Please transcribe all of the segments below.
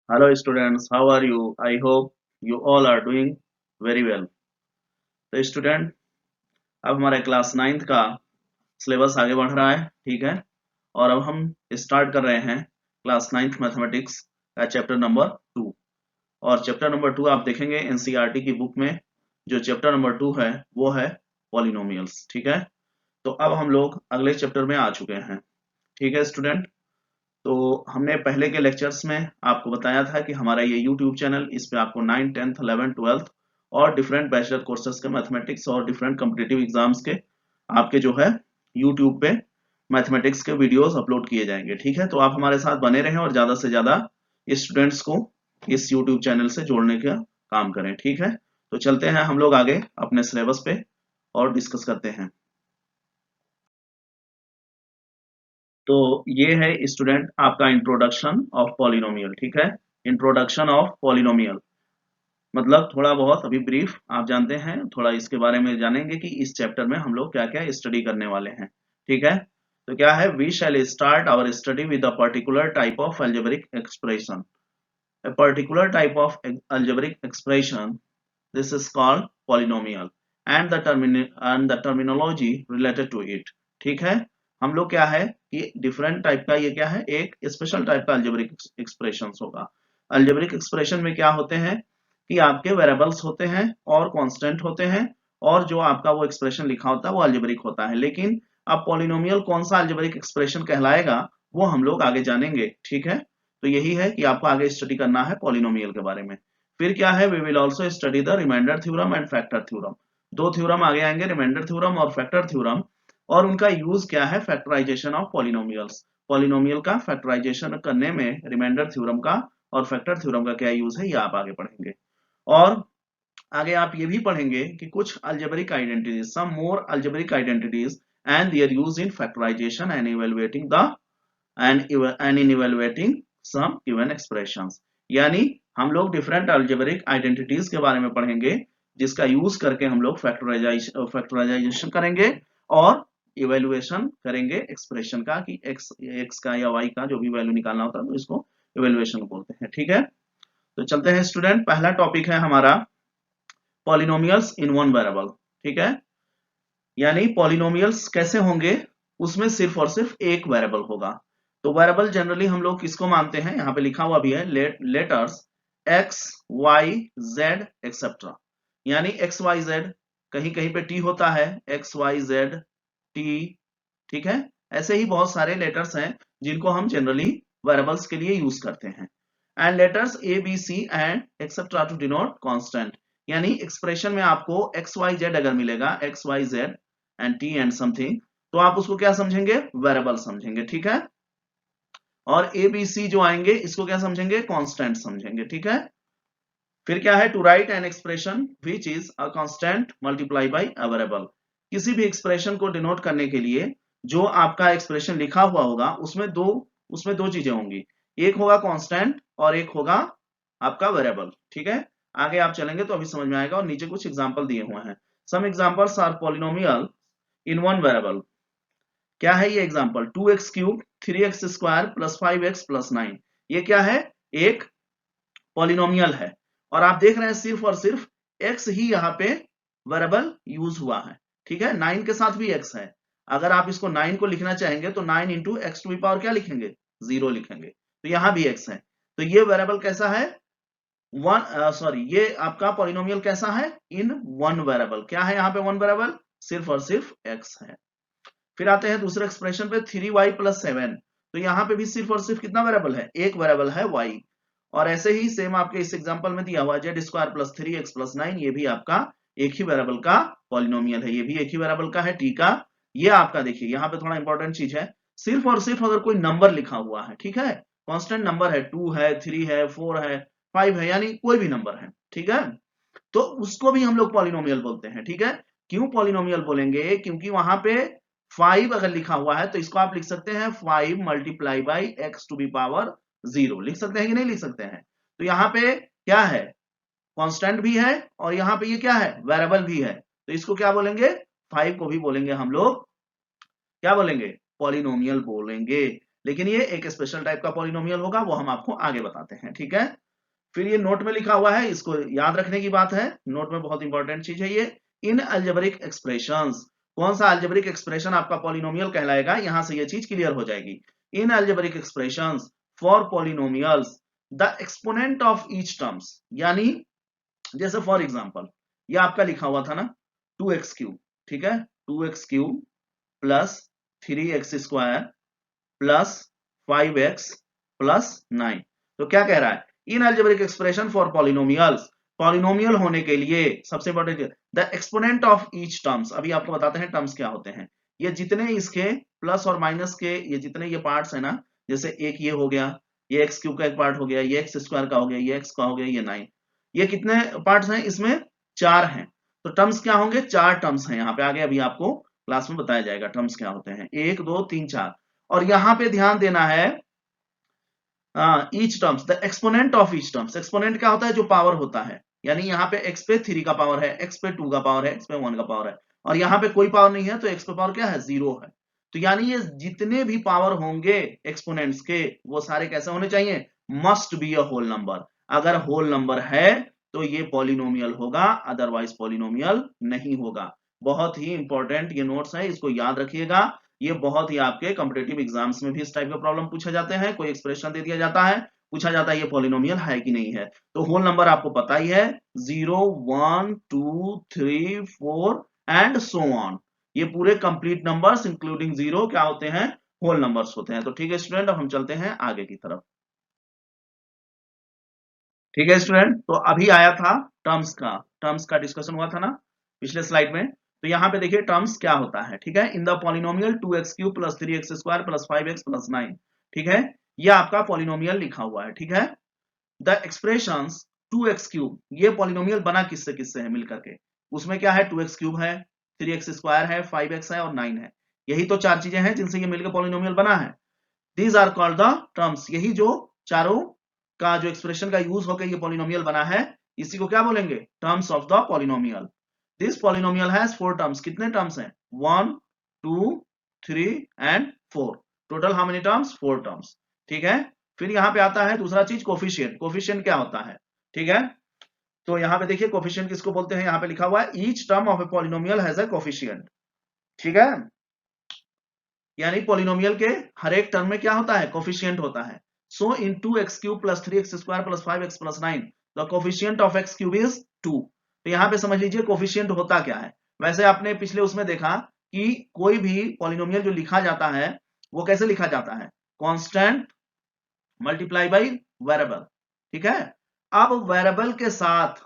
Hello students, how are you? I hope you all are doing very well. तो student अब हमारे class 9th का syllabus आगे बढ़ रहा है, ठीक है। और अब हम स्टार्ट कर रहे हैं क्लास 9th मैथमेटिक्स का चैप्टर नंबर 2। और चैप्टर नंबर 2 आप देखेंगे एनसीईआरटी की बुक में जो चैप्टर नंबर 2 है वो है पॉलिनोमियल्स, ठीक है। तो अब हम लोग अगले चैप्टर में आ चुके हैं, ठीक है स्टूडेंट। तो हमने पहले के लेक्चर्स में आपको बताया था कि हमारा ये यूट्यूब चैनल, इस पे आपको 9th 10th 11th 12th और डिफरेंट बैचलर कोर्सेज के मैथमेटिक्स और डिफरेंट कॉम्पिटिटिव एग्जाम्स के आपके जो है यूट्यूब पे मैथमेटिक्स के वीडियोस अपलोड किए जाएंगे, ठीक है। तो आप हमारे साथ बने रहें और ज्यादा से ज्यादा स्टूडेंट्स को इस यूट्यूब चैनल से जोड़ने का काम करें, ठीक है। तो चलते हैं हम लोग आगे अपने सिलेबस पे और डिस्कस करते हैं। तो ये है स्टूडेंट आपका इंट्रोडक्शन ऑफ पॉलिनोमियल, ठीक है। इंट्रोडक्शन ऑफ पॉलिनोमियल मतलब थोड़ा बहुत अभी ब्रीफ आप जानते हैं, थोड़ा इसके बारे में जानेंगे कि इस चैप्टर में हम लोग क्या क्या स्टडी करने वाले हैं, ठीक है। तो क्या है, we shall start our study with a particular type of algebraic expression. A particular type of algebraic expression, this is called polynomial and the terminology related to it, ठीक है। हम लोग क्या है कि डिफरेंट टाइप का ये क्या है, एक स्पेशल टाइप का अल्जेब्रिक एक्सप्रेशन होगा। अल्जेब्रिक एक्सप्रेशन में क्या होते हैं कि आपके वेरिएबल्स होते हैं और कांस्टेंट होते हैं, और जो आपका वो एक्सप्रेशन लिखा होता है वो अल्जेब्रिक होता है। लेकिन अब पॉलिनोमियल कौन सा अल्जेब्रिक एक्सप्रेशन कहलाएगा वो हम लोग आगे जानेंगे, ठीक है। तो यही है कि आपको आगे स्टडी करना है पॉलिनोमियल के बारे में। फिर क्या है, we will also study the remainder theorem and factor theorem. दो थ्योरम आगे आएंगे, रिमाइंडर थ्योरम और फैक्टर थ्योरम, और उनका यूज क्या है, फैक्टराइजेशन ऑफ पॉलिनोमियल्स। पॉलिनोमियल का फैक्टराइजेशन करने में रिमाइंडर थ्योरम का और फैक्टर थ्योरम का क्या यूज है, ये आप आगे पढ़ेंगे। और आगे आप ये भी पढ़ेंगे कि कुछ algebraic identities, some more algebraic identities and their use in factorization and evaluating the and in evaluating some given expressions। यानी हम लोग डिफरेंट अलजेब्रिक आइडेंटिटीज के बारे में पढ़ेंगे जिसका यूज करके हम लोग फैक्टराइजेशन करेंगे और इवेल्युएशन करेंगे एक्सप्रेशन का कि x का या y का जो भी वैल्यू निकालना होता है तो इसको इवेल्युएशन बोलते हैं, ठीक है। तो चलते हैं स्टूडेंट, पहला टॉपिक है हमारा पॉलिनोमियल्स इन वन वेरिएबल, ठीक है। यानी पॉलिनोमियल्स कैसे होंगे, उसमें सिर्फ और सिर्फ एक वेरिएबल होगा। तो वेरिएबल जनरली हम लोग किसको मानते हैं, यहाँ पे लिखा हुआ भी है letters x y z etcetera. यानी x y z, कहीं कहीं पे t होता है, x y z t, ठीक है। ऐसे ही बहुत सारे लेटर्स हैं जिनको हम जनरली वेरिएबल्स के लिए यूज करते हैं। And letters a b c and etcetera to denote constant. यानी एक्सप्रेशन में आपको एक्स वाई जेड अगर मिलेगा, x y z and t and something, तो आप उसको क्या समझेंगे, वेरिएबल समझेंगे, ठीक है। और ए बी सी जो आएंगे इसको क्या समझेंगे, कांस्टेंट समझेंगे, ठीक है। फिर क्या है, to write an expression which is a constant multiply by a variable. किसी भी एक्सप्रेशन को डिनोट करने के लिए जो आपका एक्सप्रेशन लिखा हुआ होगा उसमें दो चीजें होंगी, एक होगा कांस्टेंट और एक होगा आपका वेरिएबल, ठीक है। आगे आप चलेंगे तो अभी समझ में आएगा, और नीचे कुछ एग्जांपल दिए हुए हैं। Some examples are polynomial in one variable. क्या है ये example, 2x cube 3x square plus 5x plus 9। ये क्या है, एक पॉलिनोमियल है, और आप देख रहे हैं सिर्फ और सिर्फ x ही यहाँ पे वेरिएबल यूज हुआ है, ठीक है। 9 के साथ भी x है। अगर आप इसको 9 को लिखना चाहेंगे तो 9 इंटू एक्स टू पावर क्या लिखेंगे, 0 लिखेंगे। तो यहाँ भी x है। तो ये वेरिएबल कैसा है, ये आपका पॉलिनोमियल कैसा है, इन वन वेरिएबल। क्या है यहाँ पे वन वेरिएबल, सिर्फ और सिर्फ x है। फिर आते हैं दूसरे एक्सप्रेशन पे 3y प्लस 7। तो यहाँ पे भी सिर्फ और सिर्फ कितना वेरिएबल है, एक वेरिएबल है y। और ऐसे ही सेम आपके इस एग्जांपल में दिया हुआ Z square plus 3x plus 9, ये भी आपका एक ही वेरिएबल का पॉलिनोमियल है, ये भी एक ही वेरिएबल का है t का। ये आपका देखिए यहाँ पे थोड़ा इंपॉर्टेंट चीज है, सिर्फ और सिर्फ अगर कोई नंबर लिखा हुआ है, ठीक है, कांस्टेंट नंबर है, 2 है 3 है 4 है 5 है, यानी कोई भी नंबर है, ठीक है, तो उसको भी हम लोग पॉलिनोमियल बोलते हैं, ठीक है। क्यों पॉलिनोमियल बोलेंगे, क्योंकि वहां पे 5 अगर लिखा हुआ है तो इसको आप लिख सकते हैं 5 multiply by x to be power 0, लिख सकते हैं कि नहीं लिख सकते हैं। तो यहाँ पे क्या है, कांस्टेंट भी है और यहाँ पे ये क्या है, वेरिएबल भी है। तो इसको क्या बोलेंगे, 5 को भी बोलेंगे हम लोग क्या बोलेंगे, पॉलिनोमियल बोलेंगे। लेकिन ये एक स्पेशल टाइप का पॉलिनोमियल होगा, वो हम आपको आगे बताते हैं, ठीक है। फिर ये नोट में लिखा हुआ है, इसको याद रखने की बात है, नोट में बहुत इंपॉर्टेंट चीज है ये। इन अलजेब्रिक एक्सप्रेशंस, कौन सा अलजेब्रिक एक्सप्रेशन आपका पॉलिनोमियल कहलाएगा, यहां से ये चीज क्लियर हो जाएगी। In algebraic expressions for polynomials the exponent of each terms, यानी जैसे फॉर एग्जांपल ये आपका लिखा हुआ था ना 2x³ ठीक है, 2x³ plus 3x² plus 5x plus 9। तो क्या कह रहा है, in algebraic expression for polynomials, polynomial होने के लिए सबसे important the exponent of each terms, अभी आपको बताते हैं टर्म्स क्या होते हैं। ये जितने इसके प्लस और माइनस के ये जितने ये पार्ट्स है ना, जैसे एक ये हो गया, ये x³ का एक पार्ट हो गया, ये x² का हो गया, ये x का हो गया, ये 9, ये कितने पार्ट्स हैं इसमें, 4 हैं। तो टर्म्स क्या होंगे, 4 टर्म्स हैं यहाँ पे, आगे अभी आपको क्लास में बताया जाएगा टर्म्स क्या होते हैं, 1 2 3 4। और यहाँ पे ध्यान देना है each terms the exponent of each terms, exponent क्या होता है, जो पावर होता है, यानी यहाँ पे x पे 3 का पावर है, x पे 2 का पावर है, x पे 1 का पावर है, और यहाँ पे कोई पावर नहीं है तो x पे पावर क्या है, 0 है। तो यानी ये जितने भी पावर होंगे एक्सपोनेंट्स के, वो सारे कैसे होने चाहिए, must be a whole number. अगर होल नंबर है तो ये पॉलिनोमियल होगा, अदरवाइज पॉलिनोमियल नहीं होगा। बहुत ही इंपॉर्टेंट ये नोट्स है, इसको याद रखिएगा। ये बहुत ही आपके कॉम्पिटेटिव एग्जाम्स में भी इस टाइप के प्रॉब्लम पूछे जाते हैं, कोई एक्सप्रेशन दे दिया जाता है, पूछा जाता है ये पॉलिनोमियल है कि नहीं है। तो होल नंबर आपको पता ही है, 0 1 2 3 4 एंड सो ऑन, ये पूरे कंप्लीट नंबर्स इंक्लूडिंग 0 क्या होते हैं, होल नंबर्स होते हैं। तो ठीक है स्टूडेंट, अब हम चलते हैं आगे की तरफ। ठीक है स्टूडेंट, तो अभी आया था टर्म्स का डिस्कशन हुआ था ना पिछले स्लाइड में। तो यहाँ पे देखिए टर्म्स क्या होता है, ठीक है। In the polynomial 2x³ plus 3x² plus 5x plus 9, ठीक है, ये आपका पॉलिनोमियल लिखा हुआ है, ठीक है। द एक्सप्रेशंस 2x³, ये पॉलिनोमियल बना किससे किससे है मिलकर के, उसमें क्या है, 2x³ है, 3x² है, 5x है और 9 है, यही तो 4 चीजें हैं जिनसे ये मिलकर पॉलिनोमियल बना है। These are called the terms, यही जो चारों का जो एक्सप्रेशन का यूज होकर ये पॉलिनोमियल बना है, इसी को क्या बोलेंगे, terms of the polynomial. This polynomial has 4 terms, कितने टर्म्स हैं, 1 2 3 and 4, total how many terms, 4 terms, ठीक है। फिर यहाँ पे आता है दूसरा चीज कोफिशिएंट, कोफिशिएंट क्या होता है, ठीक है। तो यहाँ पे देखिए कोफिशिएंट किसको बोलते हैं, यहाँ पे लिखा हुआ है each term of a polynomial has a coefficient, ठीक है। यानी पॉलिनोमियल के हर एक टर्म में क्या होता है, कोफिशिएंट होता है। सो इन 2x³ plus 3x² plus 5x plus 9 the coefficient of x³ is 2। तो यहाँ पे समझ लीजिए कोफिशिएंट होता क्या है। वैसे आपने पिछले उसमें देखा कि कोई भी पॉलिनोमियल जो लिखा जाता है वो कैसे लिखा जाता है, कांस्टेंट मल्टीप्लाई बाई वेरिएबल, ठीक है। अब वेरिएबल के साथ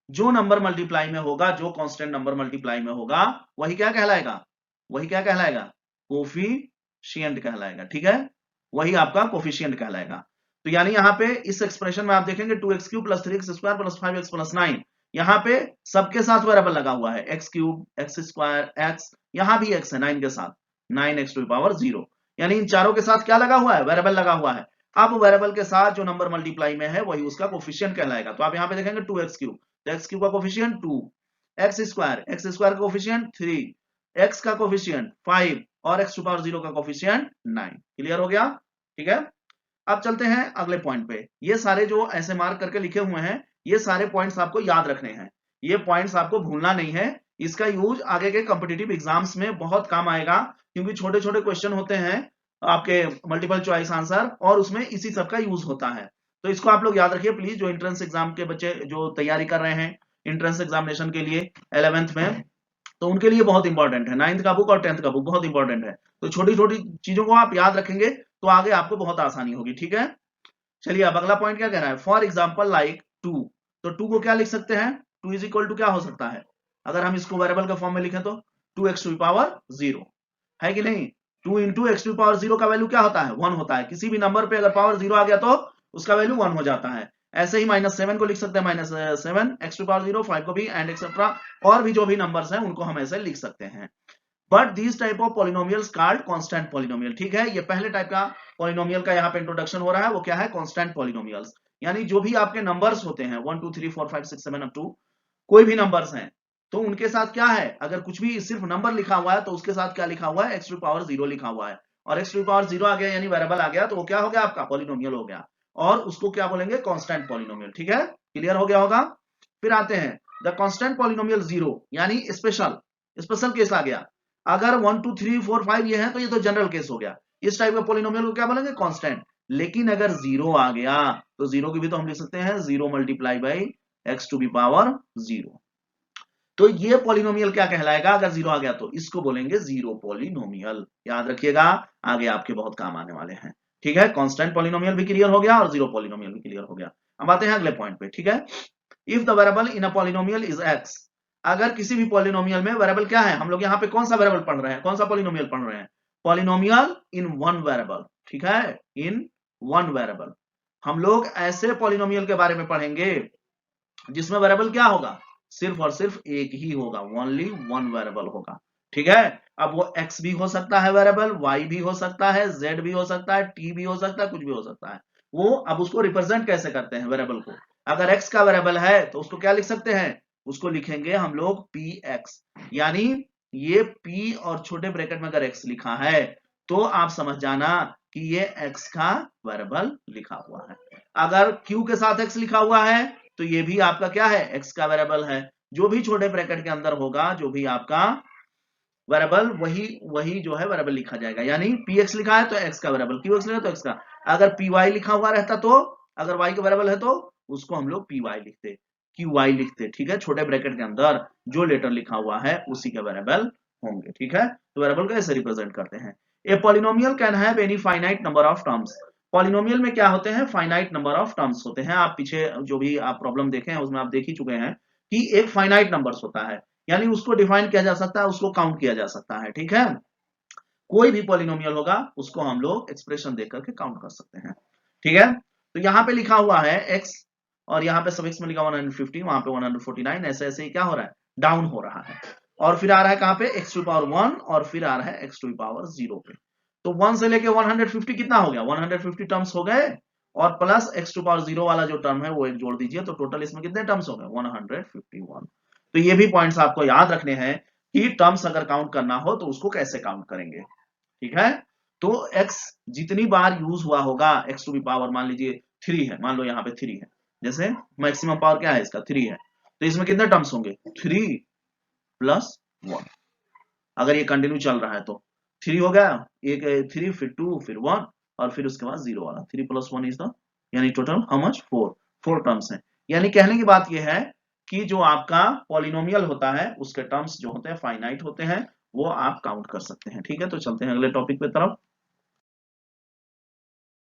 जो नंबर मल्टीप्लाई में होगा, जो कांस्टेंट नंबर मल्टीप्लाई में होगा, वही क्या कहलाएगा, वही क्या कहलाएगा, कोफिशिएंट कहलाएगा, ठीक है, वही आपका कोफिशिएंट कहलाएगा। तो यानी यहाँ पे इस एक्सप्रेशन में आप देखेंगे 2x³ plus 3x² plus 5x plus 9, यहाँ पे सबके साथ वेरिएबल लगा हुआ है, x³ x², x, यहाँ भी x है 9 के साथ, 9x टू पावर 0, यानी इन चारों के साथ क्या लगा हुआ है, वेरिएबल लगा हुआ है। अब वेरिएबल के साथ जो नंबर मल्टीप्लाई में है वही उसका कोफिशिएंट कहलाएगा। तो आप यहाँ पे देखेंगे 2x³, तो x³ का कोफिशिएंट 2, x² का कोफिशिएंट 3, x का कोफिशिएंट 5 और x टू पावर 0 का कोफिशिएंट 9। क्लियर हो गया, ठीक है। अब चलते हैं अगले पॉइंट पे। ये सारे जो ऐसे मार्क करके लिखे हुए हैं, ये सारे पॉइंट्स आपको याद रखने हैं, ये पॉइंट्स आपको भूलना नहीं है। इसका यूज आगे के कॉम्पिटिटिव एग्जाम्स में बहुत काम आएगा, क्योंकि छोटे छोटे क्वेश्चन होते हैं आपके मल्टीपल चॉइस आंसर, और उसमें इसी सब का यूज होता है। तो इसको आप लोग याद रखिए प्लीज, जो एंट्रेंस एग्जाम के बच्चे जो तैयारी कर रहे हैं एंट्रेंस एग्जामिनेशन के लिए 11th में, तो उनके लिए बहुत इंपॉर्टेंट है। 9th का बुक और 10th का बुक बहुत इंपॉर्टेंट है। तो छोटी छोटी चीजों को आप याद रखेंगे तो आगे आपको बहुत आसानी होगी, ठीक है। चलिए अब अगला पॉइंट क्या कह रहा है, फॉर एग्जाम्पल लाइक 2, तो 2 को क्या लिख सकते हैं, 2 इज इक्वल टू क्या हो सकता है, अगर हम इसको वेरिएबल के फॉर्म में लिखें तो 2x टू पावर 0 है कि नहीं। 2 इंटू एक्स टू पावर 0 का वैल्यू क्या होता है, 1 होता है। किसी भी नंबर पे अगर पावर 0 आ गया तो उसका वैल्यू 1 हो जाता है। ऐसे ही -7 को लिख सकते हैं -7 एक्स टू पावर 0, 5 को भी एंड एक्सेट्रा, और भी जो भी नंबर्स हैं उनको हम ऐसे लिख सकते हैं। But this type of polynomials called constant polynomial, ठीक है। ये पहले टाइप का पॉलिनोमियल का यहाँ पे इंट्रोडक्शन हो रहा है, वो क्या है, कांस्टेंट पॉलिनोमियल्स। यानी जो भी आपके नंबर्स होते हैं 1 2 3 4 5 6 7 अप टू कोई भी नंबर्स हैं, तो उनके साथ क्या है, अगर कुछ भी सिर्फ नंबर लिखा हुआ है तो उसके साथ क्या लिखा हुआ है, एक्स टू पावर 0 लिखा हुआ है। और एक्स टू पावर 0 आ गया यानी वेरिएबल आ गया, तो वो क्या हो गया आपका पॉलिनोमियल हो गया, और उसको क्या बोलेंगे कांस्टेंट पॉलिनोमियल। ठीक है, क्लियर हो गया होगा। फिर आते हैं द कांस्टेंट पॉलिनोमियल 0 यानी स्पेशल स्पेशल केस आ गया। अगर 1 2 3 4 5 ये है तो ये तो जनरल केस हो गया, इस टाइप का पॉलिनोमियल को क्या बोलेंगे कांस्टेंट। लेकिन अगर 0 आ गया तो 0 की भी तो हम लिख सकते हैं 0 multiply by x to be power 0। तो ये पॉलिनोमियल क्या कहलाएगा अगर 0 आ गया तो, इसको बोलेंगे जीरो पॉलिनोमियल। याद रखिएगा, आगे आपके बहुत काम आने वाले हैं। ठीक है, कांस्टेंट पॉलिनोमियल भी क्लियर हो गया और जीरो पॉलिनोमियल भी क्लियर हो गया। अब आते हैं अगले पॉइंट पे। ठीक है, if the variable in a polynomial is x, अगर किसी भी पॉलिनोमियल में वेरिएबल क्या है, हम लोग यहाँ पे कौन सा वेरिएबल पढ़ रहे हैं, कौन सा पॉलिनोमियल पढ़ रहे हैं, पॉलिनोमियल इन वन वेरिएबल। ठीक है, इन वन वेरिएबल। हम लोग ऐसे पॉलिनोमियल के बारे में पढ़ेंगे जिसमें वेरिएबल क्या होगा, सिर्फ और सिर्फ एक ही होगा, ओनली वन वेरिएबल होगा। ठीक है, अब वो x भी हो सकता है वेरिएबल, y भी हो सकता है, z भी हो सकता है, t भी हो सकता है, कुछ भी हो सकता है। वो अब उसको रिप्रेजेंट कैसे करते हैं वेरिएबल को, अगर x का वेरिएबल है तो उसको क्या लिख सकते हैं, उसको लिखेंगे हम लोग px, यानी ये p और छोटे ब्रैकेट में अगर x लिखा है तो आप समझ जाना कि ये x का वेरिएबल लिखा हुआ है। अगर q के साथ x लिखा हुआ है तो ये भी आपका क्या है, x का वेरिएबल है। जो भी छोटे ब्रैकेट के अंदर होगा, जो भी आपका वेरिएबल, वही वही जो है वेरिएबल लिखा जाएगा। यानी px लिखा है तो x का वेरिएबल, qx लिखा है तो x का। अगर py लिखा हुआ रहता तो, अगर y का वेरिएबल है तो उसको हम लोग py लिखते, qy लिखते। ठीक है, छोटे ब्रैकेट के अंदर जो लेटर लिखा हुआ है उसी के वेरिएबल होंगे। ठीक है, तो वेरिएबल को ऐसे रिप्रेजेंट करते हैं। A polynomial can have any finite number of terms, polynomial में क्या होते हैं, फाइनाइट नंबर ऑफ टर्म्स होते हैं। आप पीछे जो भी आप प्रॉब्लम देखे हैं उसमें आप देख ही चुके हैं कि एक फाइनाइट नंबर्स होता है, यानी उसको डिफाइन किया जा सकता है, उसको काउंट किया जा सकता है। ठीक है, कोई भी पॉलिनोमियल होगा उसको हम लोग एक्सप्रेशन देख करके काउंट कर सकते हैं। ठीक है, तो यहाँ पे लिखा हुआ है x, और यहाँ पे सफिक्स में लिखा 150, वहां पे 149, ऐसे ऐसे क्या हो रहा है, डाउन हो रहा है। और फिर आ रहा है कहाँ पे, x टू पावर 1, और फिर आ रहा है x टू पावर 0 पे। तो 1 से लेके 150 कितना हो गया, 150 टर्म्स हो गए, और प्लस x टू पावर 0 वाला जो टर्म है वो एक जोड़ दीजिए, तो टोटल इसमें कितने टर्म्स हो गए, 151। तो ये भी पॉइंट्स आपको याद रखने हैं कि टर्म्स अगर काउंट करना हो तो उसको कैसे काउंट करेंगे। ठीक है, तो x जितनी बार यूज हुआ होगा, x टू बी पावर मान लीजिए 3 है, मान लो यहाँ पे 3 है, जैसे मैक्सिमम पावर क्या है इसका 3 है, तो इसमें कितने टर्म्स होंगे, 3 प्लस 1। अगर ये कंटिन्यू चल रहा है तो 3 हो गया, एक 3 फिर 2 फिर 1, और फिर उसके बाद 0 वाला, 3 प्लस 1 इज द, यानी टोटल हाउ मच, 4 टर्म्स है। यानी कहने की बात यह है कि जो आपका पॉलिनोमियल होता है उसके टर्म्स जो होते हैं फाइनाइट होते हैं, वो आप काउंट कर सकते हैं। ठीक है, तो चलते हैं अगले टॉपिक पे तरफ।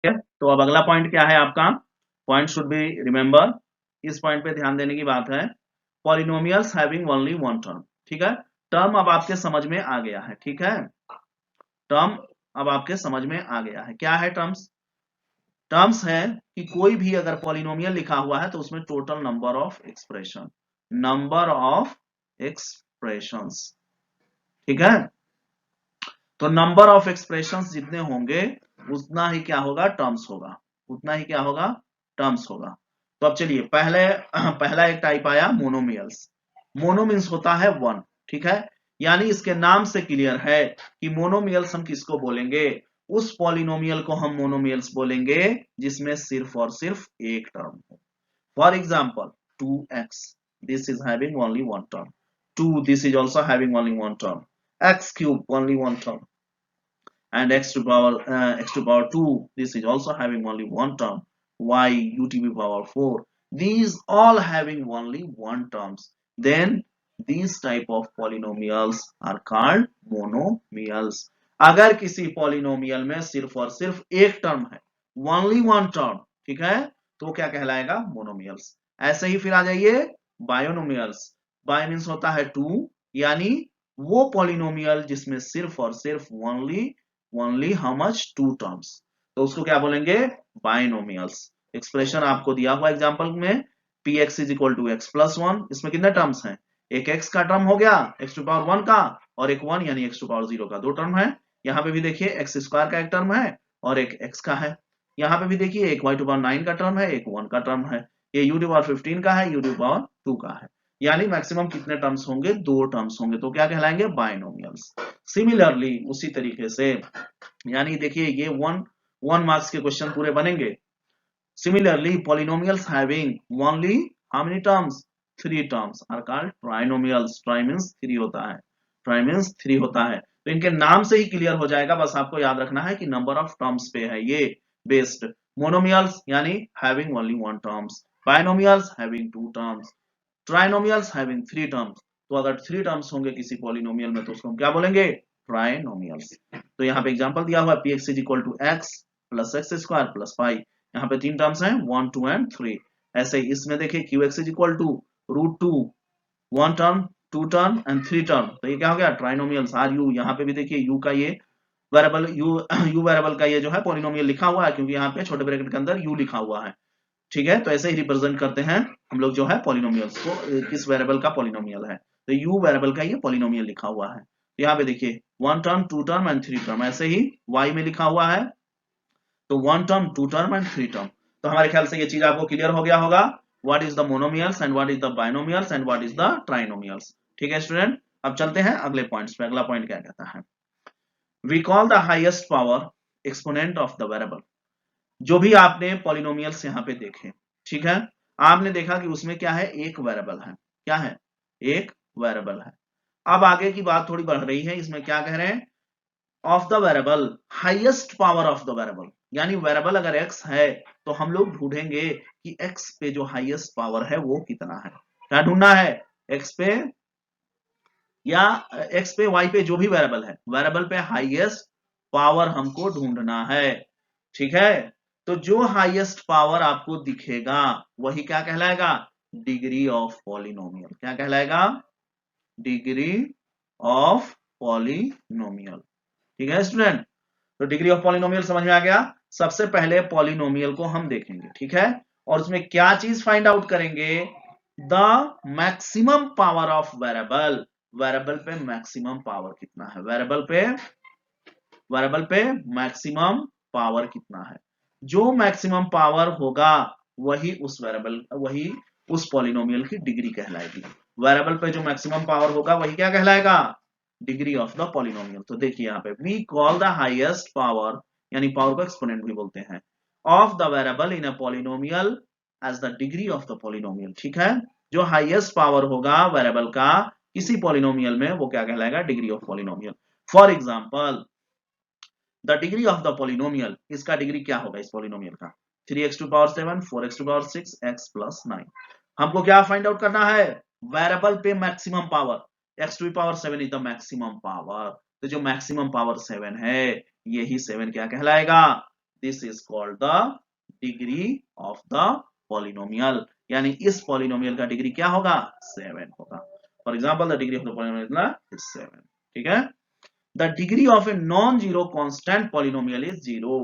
ठीक है, तो अब अगला पॉइंट क्या है आपका, पॉइंट शुड बी रिमेंबर, इस पॉइंट पे ध्यान देने की बात है, polynomials having only one term. ठीक है, टर्म अब आपके समझ में आ गया है। ठीक है, टर्म अब आपके समझ में आ गया है, क्या है टर्म्स, टर्म्स है कि कोई भी अगर पॉलिनोमियल लिखा हुआ है तो उसमें total number of expression, number of expressions. ठीक है, तो नंबर ऑफ एक्सप्रेशंस जितने होंगे उतना ही क्या होगा, टर्म्स होगा, उतना ही क्या होगा, टर्म्स होगा। तो अब चलिए पहले पहला एक टाइप आया मोनोमियल्स। मोनो मीन्स होता है वन। ठीक है, यानी इसके नाम से क्लियर है कि मोनोमियल्स हम किसको बोलेंगे, उस पॉलिनोमियल को हम मोनोमियल्स बोलेंगे जिसमें सिर्फ और सिर्फ एक टर्म हो। For example 2x, this is having only one term, 2, this is also having only one term, x cube only one term, and x to power 2, this is also having only one term, y u to the power 4, these all having only one terms, then these type of polynomials are called monomials। अगर किसी polynomial में सिर्फ और सिर्फ एक term है, only one term, ठीक है, तो क्या कहलाएगा, मोनोमियल्स। ऐसे ही फिर आ जाइए बायोनोमियल्स। बाय मीन्स होता है टू, यानी वो पॉलिनोमियल जिसमें सिर्फ और सिर्फ only how much, two terms, तो उसको क्या बोलेंगे, बाइनोमियल्स। एक्सप्रेशन आपको दिया हुआ एग्जांपल में px is equal to x plus 1, इसमें कितने टर्म्स हैं, एक x का टर्म हो गया x टू पावर 1 का, और एक 1 यानी x टू पावर 0 का, दो टर्म है। यहाँ पे भी देखिए एक्स स्क्वायर का एक टर्म है और एक x का है। यहाँ पे भी देखिए एक y टू पावर 9 का टर्म है, एक 1 का टर्म है। ये u टू पावर 15 का है, u टू पावर 2 का है। यानी मैक्सिमम कितने टर्म्स होंगे, दो टर्म्स होंगे, तो क्या कहलाएंगे, बाइनोमियल्स। सिमिलरली उसी तरीके से यानी देखिए ये वन मार्क्स के क्वेश्चन पूरे बनेंगे। Similarly polynomials having only how many terms, 3 terms are called trinomials. Tri means 3 होता है, ट्राई मींस 3 होता है। तो इनके नाम से ही क्लियर हो जाएगा, बस आपको याद रखना है कि नंबर ऑफ टर्म्स पे है ये बेस्ड। मोनोमियल्स यानी having only 1 terms, binomials having 2 terms, trinomials having 3 terms. तो अगर 3 टर्म्स होंगे किसी पॉलिनोमियल में तो उसको हम क्या बोलेंगे, ट्राइनोमियल्स। तो यहाँ पे एग्जांपल दिया हुआ है px is equal to x plus x square plus five. यहाँ पे 3 टर्म्स हैं 1 2 एंड 3। ऐसे ही इसमें देखिए qx is equal to root two, 1 term 2 term and 3 term. तो ये क्या हो गया, ट्राइनोमियल्स आर यू। यहाँ पे भी देखिए यू का ये वेरिएबल यू यू वेरिएबल का ये जो है पॉलिनोमियल लिखा हुआ है, क्योंकि यहाँ पे छोटे ब्रैकेट के अंदर यू लिखा हुआ है। ठीक है, तो ऐसे ही रिप्रेजेंट करते हैं हम लोग जो है पॉलिनोमियल्स को, किस वेरिएबल का पॉलिनोमियल है। तो यू वेरिएबल का ये पॉलिनोमियल लिखा हुआ है। तो यहाँ पे देखिए 1 टर्म 2 टर्म एंड 3 टर्म, ऐसे ही y में लिखा हुआ है तो 1 टर्म 2 टर्म एंड 3 टर्म। तो हमारे ख्याल से ये चीज आपको क्लियर हो गया होगा, what is the monomials and what is the binomials and what is the trinomials. ठीक है स्टूडेंट, अब चलते हैं अगले पॉइंट्स पे। अगला पॉइंट क्या कहता है, we call the highest power exponent of the variable. जो भी आपने पॉलिनोमियल्स यहाँ पे देखे, ठीक है, आपने देखा कि उसमें क्या है, एक वेरिएबल है। क्या है, एक वेरिएबल है। अब आगे की बात थोड़ी बढ़ रही है, इसमें क्या कह रहे हैं, of the variable highest power of the variable. यानी वेरिएबल अगर x है तो हम लोग ढूंढेंगे कि x पे जो हाईएस्ट पावर है वो कितना है। क्या ढूंढना है, x पे या x पे y पे जो भी वेरिएबल है, वेरिएबल पे हाईएस्ट पावर हमको ढूंढना है। ठीक है, तो जो हाईएस्ट पावर आपको दिखेगा वही क्या कहलाएगा, डिग्री ऑफ पॉलिनोमियल। क्या कहलाएगा, डिग्री ऑफ पॉलिनोमियल। ठीक है स्टूडेंट, तो डिग्री ऑफ पॉलिनोमियल समझ में आ गया। सबसे पहले पॉलिनोमियल को हम देखेंगे, ठीक है, और उसमें क्या चीज फाइंड आउट करेंगे, the maximum power of variable. Variable पे मैक्सिमम पावर कितना है, वेरिएबल पे मैक्सिमम पावर कितना है। जो मैक्सिमम पावर होगा वही उस वेरिएबल, वही उस पॉलिनोमियल की डिग्री कहलाएगी। वेरिएबल पे जो मैक्सिमम पावर होगा वही क्या कहलाएगा, डिग्री ऑफ द पॉलिनोमियल। तो देखिए यहाँ पे we call the highest power, यानी पावर को एक्सपोनेंट भी बोलते हैं, of the variable in a polynomial as the degree of the polynomial. ठीक है, जो हाईएस्ट पावर होगा वेरिएबल का किसी पॉलिनोमियल में वो क्या कहलाएगा, degree of polynomial. For example the degree of the polynomial, इसका डिग्री क्या होगा इस पॉलिनोमियल का, 3x to power 7 4x to power 6 x plus 9। हमको क्या फाइंड आउट करना है, वेरिएबल पे maximum power, x to power 7 is the maximum power. तो जो मैक्सिमम पावर 7 है यही 7 क्या कहलाएगा, this is called the degree of the polynomial. यानी इस पॉलिनोमियल का डिग्री क्या होगा, 7 होगा। For example the degree of the polynomial is 7। ठीक है, the degree of a non zero constant polynomial is 0।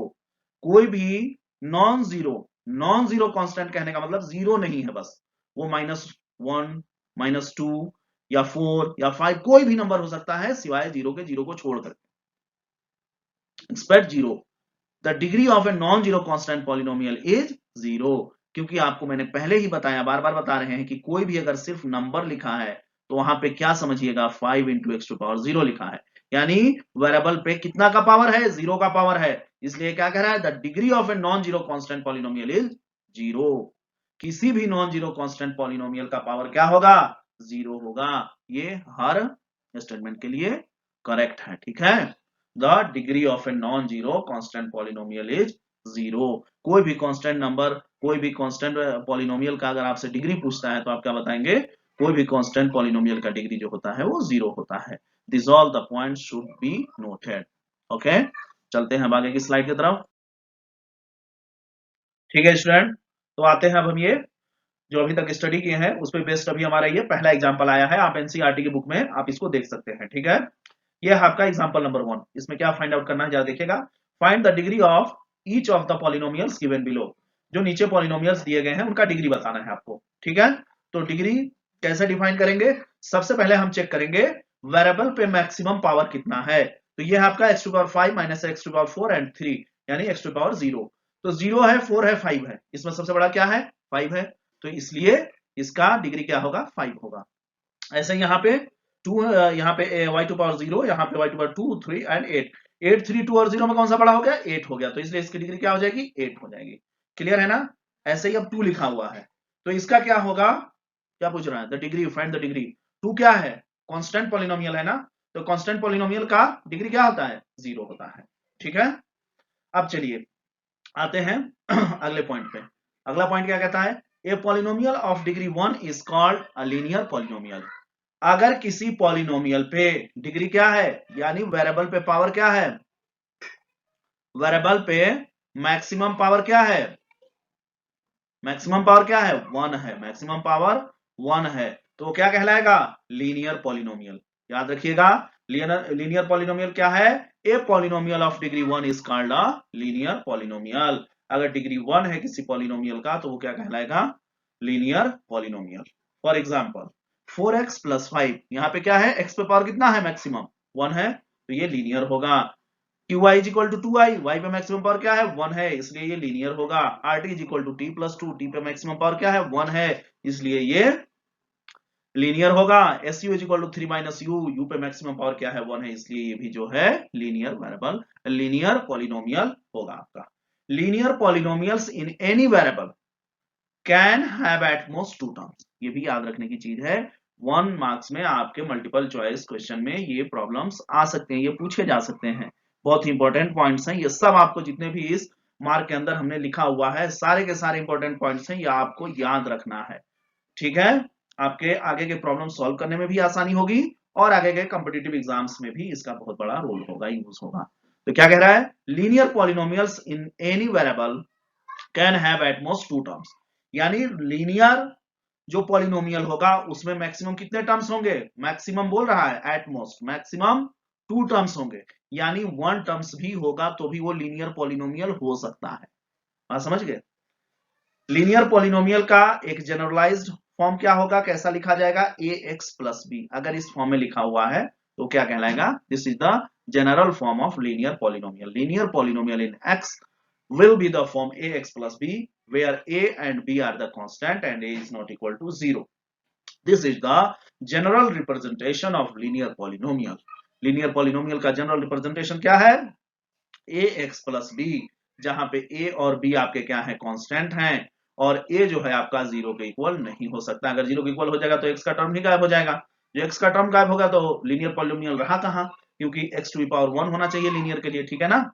कोई भी नॉन जीरो कांस्टेंट कहने का मतलब जीरो नहीं है, बस वो -1 -2 या 4 या 5 कोई भी नंबर हो सकता है सिवाय जीरो के, जीरो को छोड़कर, expect zero. The degree of a non zero constant polynomial is 0। क्योंकि आपको मैंने पहले ही बताया, बार बार बता रहे हैं कि कोई भी अगर सिर्फ नंबर लिखा है तो वहां पे क्या समझिएगा, 5 इंटू एक्स टू पावर 0 लिखा है, यानी वेरिएबल पे कितना का पावर है, 0 का पावर है। इसलिए क्या कह रहा है, the degree of a non zero constant polynomial is 0। किसी भी नॉन जीरो कांस्टेंट पॉलिनोमियल का पावर क्या होगा, 0 होगा। ये हर स्टेटमेंट के लिए करेक्ट है। ठीक है, the degree of a non zero constant polynomial is 0। कोई भी कांस्टेंट नंबर, कोई भी कांस्टेंट पॉलिनोमियल का अगर आपसे डिग्री पूछता है तो आप क्या बताएंगे, कोई भी कांस्टेंट पॉलिनोमियल का डिग्री जो होता है वो 0 होता है। This all the points should be noted. Okay, चलते हैं अब आगे की स्लाइड की तरफ। ठीक है स्टूडेंट, तो आते हैं अब हम ये जो अभी तक स्टडी किए हैं उस पर बेस्ड अभी हमारा ये पहला एग्जांपल आया है। आप एनसीईआरटी की बुक में आप इसको देख सकते हैं। ठीक है, ये है आपका एग्जांपल नंबर 1। इसमें क्या फाइंड आउट करना है, जरा देखिएगा। Find the degree of each of the polynomials given below. जो नीचे पॉलिनोमियल्स दिए गए हैं उनका डिग्री बताना है आपको। ठीक है, तो डिग्री कैसे डिफाइन करेंगे, सबसे पहले हम चेक करेंगे वेरिएबल पे मैक्सिमम पावर कितना है। तो ये है आपका x to power 5 minus x to power 4 and 3, यानी x टू पावर 0। तो 0 है, 4 है, 5 है, इसमें सबसे बड़ा क्या है, 5 है, तो इसलिए इसका डिग्री क्या होगा, 5 होगा। ऐसे यहाँ पे 2, यहाँ पे y टू पावर 0, यहाँ पे y टू पावर 2 3 एंड 8, 8 3 2 और 0 में कौन सा बड़ा हो गया, 8 हो गया, तो इसलिए इसकी डिग्री क्या हो जाएगी, 8 हो जाएगी। क्लियर है ना। ऐसे ही अब 2 लिखा हुआ है, तो इसका क्या होगा, क्या पूछ रहा है, the degree, find the degree. 2 क्या है, कांस्टेंट पॉलिनोमियल है ना, तो कांस्टेंट पॉलिनोमियल का डिग्री क्या होता है, 0 होता है। ठीक है। अब चलिए आते हैं अगले पॉइंट पे। अगला पॉइंट क्या कहता है, a polynomial of degree 1 is called a linear polynomial. अगर किसी पॉलिनोमियल पे डिग्री क्या है, यानी वेरिएबल पे पावर क्या है, वेरिएबल पे मैक्सिमम पावर क्या है, मैक्सिमम पावर क्या है, 1 है, मैक्सिमम पावर 1 है, तो वो क्या कहलाएगा, लीनियर पॉलिनोमियल। याद रखिएगा, लीनियर पॉलिनोमियल क्या है, a polynomial of degree 1 is called a linear polynomial. अगर डिग्री 1 है किसी पॉलिनोमियल का तो वो क्या कहलाएगा, linear polynomial. For example 4x plus 5, यहाँ पे क्या है, x पे पावर कितना है, मैक्सिमम 1 है, तो ये लीनियर होगा। Q y is equal to 2i, y पे मैक्सिमम पावर क्या है, 1 है, इसलिए ये लीनियर होगा। R t is equal to t plus 2, t पे मैक्सिमम पावर क्या है, 1 है, इसलिए ये लीनियर होगा। S u is equal to 3 minus u, u पे मैक्सिमम पावर क्या है, 1 है, इसलिए ये भी जो है लीनियर वेरिएबल, लीनियर पॉलिनोमियल होगा आपका। Linear polynomials in any variable can have at most 2 terms, ये भी याद रखने की चीज है। 1 मार्क्स में आपके मल्टीपल चॉइस क्वेश्चन में ये प्रॉब्लम्स आ सकते हैं, ये पूछे जा सकते हैं। बहुत ही इंपॉर्टेंट पॉइंट्स हैं ये सब, आपको जितने भी इस मार्क के अंदर हमने लिखा हुआ है सारे के सारे इंपॉर्टेंट पॉइंट्स हैं, ये आपको याद रखना है। ठीक है, आपके आगे के प्रॉब्लम सॉल्व करने में भी आसानी होगी और आगे के कॉम्पिटिटिव एग्जाम्स में भी इसका बहुत बड़ा रोल होगा, यूज होगा। तो क्या कह रहा है, linear polynomials in any variable can have at most 2 terms, यानी लीनियर जो पॉलिनोमियल होगा उसमें मैक्सिमम कितने टर्म्स होंगे, मैक्सिमम बोल रहा है, एट मोस्ट मैक्सिमम 2 टर्म्स होंगे, यानी 1 टर्म्स भी होगा तो भी वो लीनियर पॉलिनोमियल हो सकता है। बात समझ गए। लीनियर पॉलिनोमियल का एक जनरलाइज्ड फॉर्म क्या होगा, कैसा लिखा जाएगा, ए एक्स प्लस बी, अगर इस फॉर्म में लिखा हुआ है तो क्या कहलाएगा, this is the general form of linear polynomial. Linear polynomial in x will be the form ax plus b where a and b are the constant and a is not equal to 0. This is the general representation of linear polynomial. Linear polynomial का general representation क्या है, ax plus b, जहां पे a और b आपके क्या है, constant हैं, और a जो है आपका 0 के इक्वल नहीं हो सकता। अगर 0 के इक्वल हो जाएगा तो x का टर्म ही गायब हो जाएगा, जो x का टर्म गायब होगा तो लीनियर पॉलिनोमियल रहा कहां, क्योंकि x टू द पावर 1 होना चाहिए लीनियर के लिए। ठीक है ना।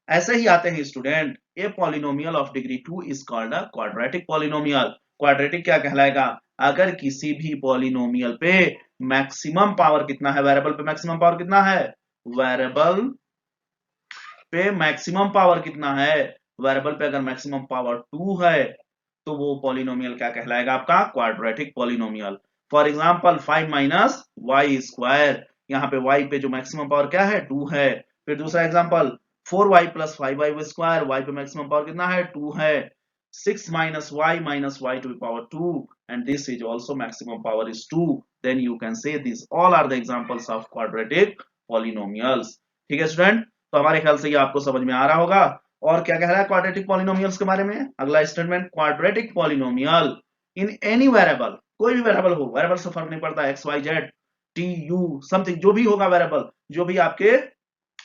ऐसे ही आते हैं student, a polynomial of degree 2 is called a quadratic polynomial. Quadratic क्या कहलाएगा, अगर किसी भी पॉलिनोमियल पे मैक्सिमम पावर कितना है, वेरिएबल पे मैक्सिमम पावर कितना है, वेरिएबल पे मैक्सिमम पावर कितना है, वेरिएबल पे अगर मैक्सिमम पावर 2 है तो वो पॉलिनोमियल क्या कहलाएगा, आपका quadratic polynomial. For example 5 minus y square, यहाँ पे y पे जो मैक्सिमम पावर क्या है, 2 है। फिर दूसरा example 4y plus 5y square, y पे मैक्सिमम पावर कितना है, 2 है। 6 minus y to power 2 and this is also maximum power is 2, then you can say these all are the examples of quadratic polynomials। ठीक है student, तो हमारे ख्याल से ये आपको समझ में आ रहा होगा। और क्या कह रहा है क्वाड्रेटिक पॉलिनोमियल्स के बारे में, अगला statement, quadratic polynomial in any variable, कोई भी वेरिएबल हो, वेरिएबल से फर्क नहीं पड़ता, x y z t u something जो भी होगा वेरिएबल, जो भी आपके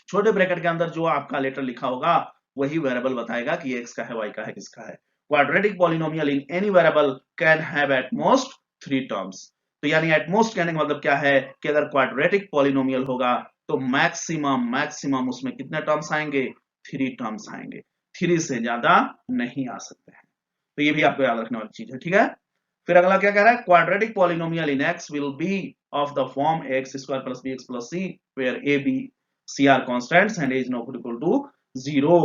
छोटे ब्रैकेट के अंदर जो आपका लेटर लिखा होगा वही वेरिएबल बताएगा कि ये एक्स का है, वाई का है, किसका है। Quadratic polynomial in any variable can have at most 3 terms. तो यानी एट मोस्ट कहने का मतलब क्या है कि अगर क्वाड्रेटिक पॉलिनोमियल होगा तो मैक्सिमम मैक्सिमम उसमें कितने टर्म्स आएंगे, 3 टर्म्स आएंगे, 3 से ज्यादा नहीं आ सकते हैं। तो ये भी आपको याद रखने वाली चीज है। ठीक है। फिर अगला क्या कह रहा है, quadratic polynomial in x will be of the form x square plus b x plus c where a b c are constants and a is not equal to 0।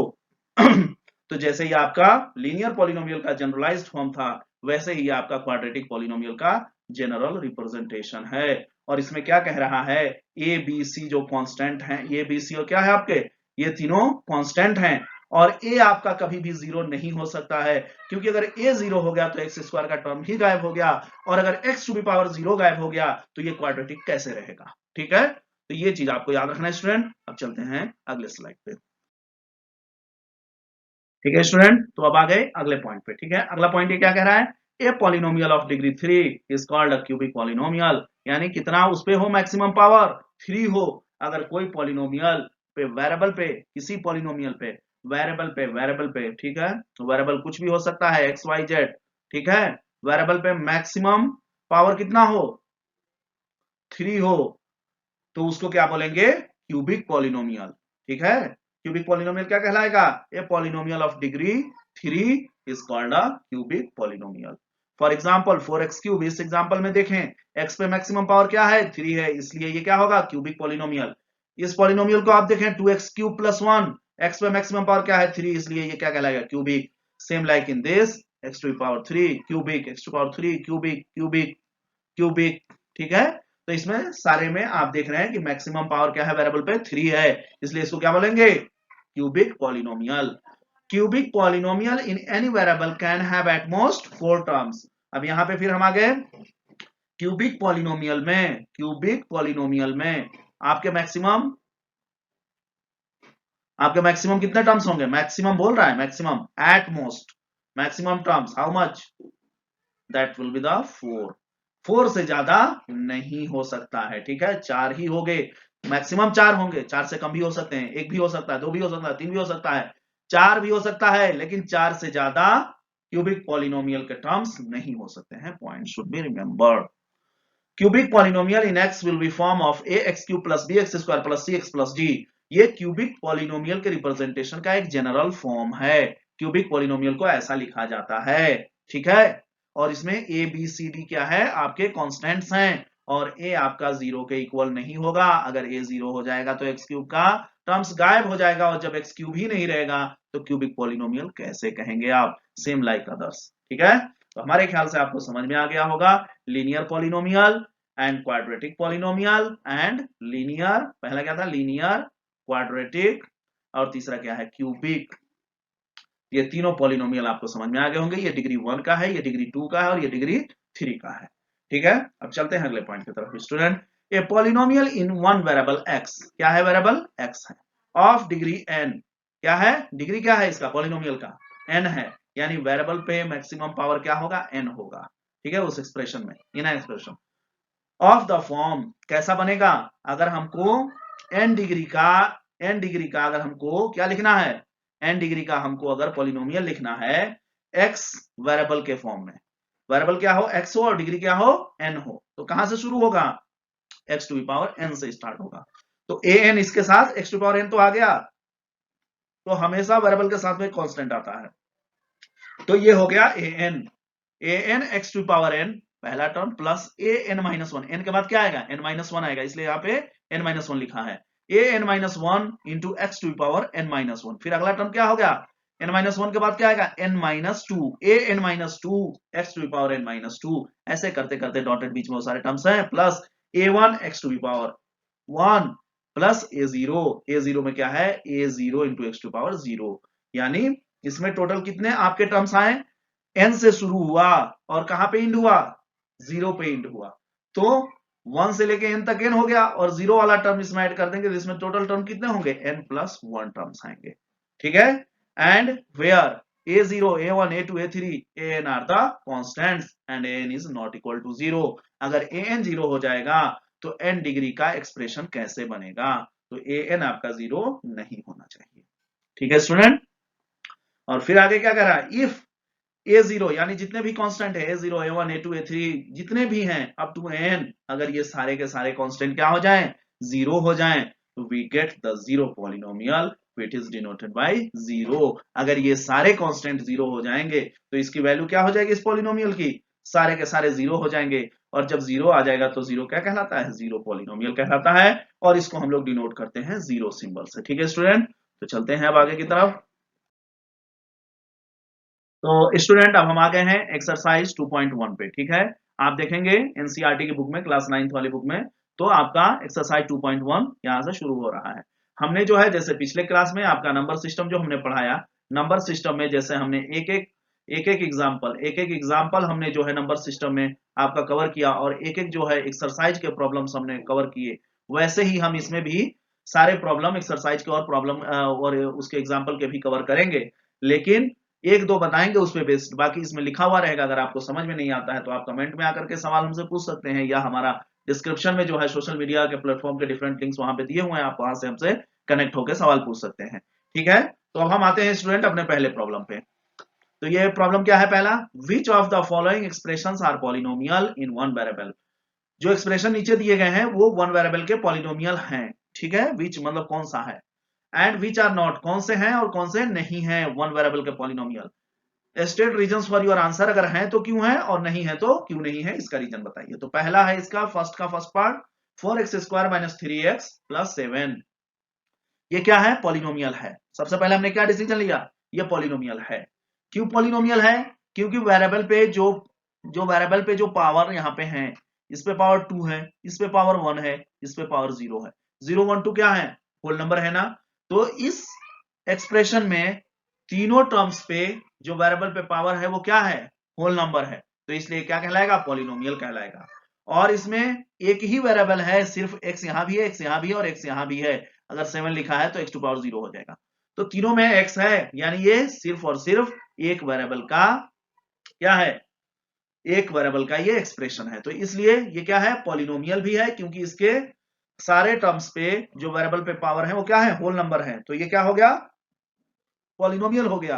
तो जैसे ही आपका लीनियर पॉलिनोमियल का जनरलाइज्ड फॉर्म था वैसे ही आपका quadratic polynomial का जनरल रिप्रेजेंटेशन है। और इसमें क्या कह रहा है, ए बी सी जो कांस्टेंट हैं, ए बी सी और क्या है आपके, ये तीनों कांस्टेंट हैं, और ए आपका कभी भी 0 नहीं हो सकता है, क्योंकि अगर ए 0 हो गया तो एक्स स्क्वायर का टर्म ही गायब हो गया, और अगर एक्स टू द पावर 0 गायब हो गया तो ये क्वाड्रेटिक कैसे रहेगा। ठीक है, तो ये चीज आपको याद रखना है स्टूडेंट। अब चलते हैं अगले स्लाइड पे। ठीक है स्टूडेंट, तो अब आ गए अगले पॉइंट पे। ठीक है, अगला पॉइंट ये क्या कह रहा है, a polynomial of degree 3 is called a cubic polynomial, यानी कितना उस पे हो मैक्सिमम पावर 3 हो। अगर कोई पॉलिनोमियल पे, वेरिएबल पे, किसी पॉलिनोमियल पे, वेरिएबल पे, ठीक है, वेरिएबल कुछ भी हो सकता है, एक्स वाई जेड, ठीक है, वेरिएबल पे मैक्सिमम पावर कितना हो, 3 हो, तो उसको क्या बोलेंगे, क्यूबिक पॉलिनोमियल, ठीक है। क्यूबिक पॉलिनोमियल क्या कहलाएगा, a polynomial of degree 3 is called a cubic polynomial. For example 4x cube, इस एग्जांपल में देखें x पे मैक्सिमम पावर क्या है, 3 है, इसलिए ये क्या होगा, क्यूबिक पॉलिनोमियल। इस पॉलिनोमियल को आप देखें 2x क्यूब प्लस 1, x पे मैक्सिमम पावर क्या है, 3, इसलिए ये क्या कहलाएगा, cubic. Same like in this x to power 3 cubic, x to power 3 cubic, cubic, cubic, ठीक है। तो इसमें सारे में आप देख रहे हैं कि मैक्सिमम पावर क्या है, वेरिएबल पे 3 है, इसलिए इसको क्या बोलेंगे, cubic polynomial. Cubic polynomial in any variable can have at most 4 terms. अब यहां पे फिर हम आ गए क्यूबिक पॉलिनोमियल में, क्यूबिक पॉलिनोमियल में आपके मैक्सिमम कितने टर्म्स होंगे, मैक्सिमम बोल रहा है, maximum at most, maximum terms how much, that will be the 4। 4 से ज्यादा नहीं हो सकता है, ठीक है, 4 ही हो गए, मैक्सिमम 4 होंगे, 4 से कम भी हो सकते हैं, 1 भी हो सकता है, 2 भी हो सकता है, 3 भी हो सकता है, 4 भी हो सकता है, लेकिन 4 से ज्यादा क्यूबिक पॉलिनोमियल के टर्म्स नहीं हो सकते हैं, point should be remembered. Cubic polynomial in x will be form of ax³ plus bx² plus cx plus d। ये क्यूबिक पॉलिनोमियल के रिप्रेजेंटेशन का एक जनरल फॉर्म है, क्यूबिक पॉलिनोमियल को ऐसा लिखा जाता है, ठीक है। और इसमें a b c d क्या है, आपके कांस्टेंट्स हैं, और a आपका 0 के इक्वल नहीं होगा, अगर a 0 हो जाएगा तो x³ का टर्म्स गायब हो जाएगा, और जब x³ ही नहीं रहेगा तो क्यूबिक पॉलिनोमियल कैसे कहेंगे आप, सेम लाइक अदर्स, ठीक है। तो हमारे ख्याल से आपको समझ में आ गया होगा linear polynomial and quadratic polynomial and linear, पहला क्या था, लीनियर, क्वाड्रेटिक, और तीसरा क्या है, क्यूबिक। ये तीनों पॉलिनोमियल आपको समझ में आ गए होंगे, ये डिग्री 1 का है, ये डिग्री 2 का है, और ये डिग्री 3 का है, ठीक है। अब चलते हैं अगले पॉइंट की तरफ student. A polynomial in one variable x, क्या है, वेरिएबल x है, ऑफ डिग्री n, क्या है, डिग्री क्या है इसका, पॉलिनोमियल का n है, यानी वेरिएबल पे मैक्सिमम पावर क्या होगा, n होगा, ठीक है, उस एक्सप्रेशन में, इन एक्सप्रेशन ऑफ द फॉर्म, कैसा बनेगा, अगर हमको n डिग्री का अगर हमको क्या लिखना है, n डिग्री का हमको अगर पॉलिनोमियल लिखना है x वेरिएबल के फॉर्म में, वेरिएबल क्या हो, x हो, और डिग्री क्या हो, n हो, तो कहां से शुरू होगा, x to the power n से स्टार्ट होगा, तो an इसके साथ x to the power n तो आ गया, तो हमेशा वेरिएबल के साथ में कांस्टेंट आता है, तो ये हो गया an x to the power n पहला टर्म प्लस an-1, n के बाद क्या आएगा, n-1 आएगा, इसलिए यहाँ पे n-1 लिखा है, an-1 into x to power n-1, फिर अगला टर्म क्या हो गया, n-1 के बाद क्या आएगा, n-2, an-2 x to power n-2, ऐसे करते करते डॉटेड बीच में वो सारे टर्म्स हैं, plus a1 x to power 1 plus a0 में क्या है, a0 into x to power 0, यानी इसमें टोटल कितने आपके टर्म्स आए, n से शुरू हुआ और कहां पे एंड हुआ, 0 पे एंड हुआ, तो 1 से लेके n तक n हो गया, और 0 वाला टर्म इसमें ऐड कर देंगे, इसमें टोटल टर्म कितने होंगे, n+1 टर्म्स आएंगे, ठीक है। And where a0 a1 a2 a3 an are the constants and an is not equal to 0, अगर an 0 हो जाएगा तो n डिग्री का एक्सप्रेशन कैसे बनेगा, तो an आपका 0 नहीं होना चाहिए, ठीक है स्टूडेंट। और फिर आगे क्या कर रहा है, इफ a0 यानी जितने भी कांस्टेंट है a0 a1 a2 a3 जितने भी हैं अप टू n, अगर ये सारे के सारे कांस्टेंट क्या हो जाएं, 0 हो जाएं, तो we get the zero polynomial which is denoted by 0। अगर ये सारे कांस्टेंट 0 हो जाएंगे तो इसकी वैल्यू क्या हो जाएगी, इस पॉलिनोमियल की, सारे के सारे 0 हो जाएंगे, और जब 0 आ जाएगा तो 0 क्या कहलाता है, जीरो पॉलिनोमियल कहलाता है, और इसको हम लोग डिनोट करते हैं 0 सिंबल से, ठीक है स्टूडेंट। तो चलते हैं अब आगे की तरफ। तो स्टूडेंट अब हम आ गए हैं एक्सरसाइज 2.1 पे, ठीक है। आप देखेंगे एनसीईआरटी की बुक में, क्लास 9th वाली बुक में, तो आपका एक्सरसाइज 2.1 यहां से शुरू हो रहा है। हमने जो है जैसे पिछले क्लास में आपका नंबर सिस्टम जो हमने पढ़ाया, नंबर सिस्टम में जैसे हमने एक एक एग्जाम्पल हमने जो है नंबर सिस्टम में आपका कवर किया, और एक एक जो है एक्सरसाइज के प्रॉब्लम्स हमने कवर किए, वैसे ही हम इसमें भी सारे प्रॉब्लम एक्सरसाइज के और प्रॉब्लम और उसके एग्जाम्पल के भी कवर करेंगे, लेकिन एक दो बताएंगे उस पे बेस्ड, बाकी इसमें लिखा हुआ रहेगा, अगर आपको समझ में नहीं आता है तो आप कमेंट में आकर के सवाल हमसे पूछ सकते हैं, या हमारा डिस्क्रिप्शन में जो है सोशल मीडिया के प्लेटफॉर्म के डिफरेंट लिंक्स वहां पे दिए हुए हैं, आप वहां से हमसे कनेक्ट होकर सवाल पूछ सकते हैं। ठीक है, तो अब हम आते हैं स्टूडेंट अपने पहले प्रॉब्लम पे। तो ये प्रॉब्लम क्या है पहला, which of the following expressions are polynomial in one variable. जो एक्सप्रेशन नीचे दिए गए हैं वो वन वेरिएबल के पॉलिनोमियल हैं। ठीक है, विच मतलब कौन सा है, एंड विच आर नॉट कौन से हैं और कौन से नहीं हैं वन वेरिएबल के polynomial. State reasons for your answer, अगर हैं तो क्यों है और नहीं है तो क्यों नहीं है, इसका रीजन बताइए। तो पहला है इसका first part, 4x² minus 3x plus 7। ये क्या है, पॉलिनोमियल है। सबसे पहले हमने क्या डिसीजन लिया, ये पॉलिनोमियल है। क्यों पॉलिनोमियल है, क्योंकि वेरिएबल पे जो वेरिएबल पे जो पावर यहाँ पे है, इस पे पावर 2 है, इस पे पावर 1 है, इस पे पावर 0 है। 0 1 2 क्या है, होल नंबर है ना। तो इस एक्सप्रेशन में तीनों टर्म्स पे जो वेरिएबल पे पावर है वो क्या है, होल नंबर है। तो इसलिए क्या कहलाएगा, पॉलिनोमियल कहलाएगा। और इसमें एक ही वेरिएबल है, सिर्फ x यहां भी है, x यहां भी है और x यहां भी है। अगर 7 लिखा है तो x टू पावर 0 हो जाएगा। तो तीनों में x है, यानी ये सिर्फ और सिर्फ एक वेरिएबल का क्या है, एक वेरिएबल का ये एक्सप्रेशन है। तो इसलिए ये क्या है, पॉलिनोमियल भी है, क्योंकि इसके सारे टर्म्स पे जो वेरिएबल पे पावर है वो क्या है, होल नंबर है। तो ये क्या हो गया, पॉलिनोमियल हो गया।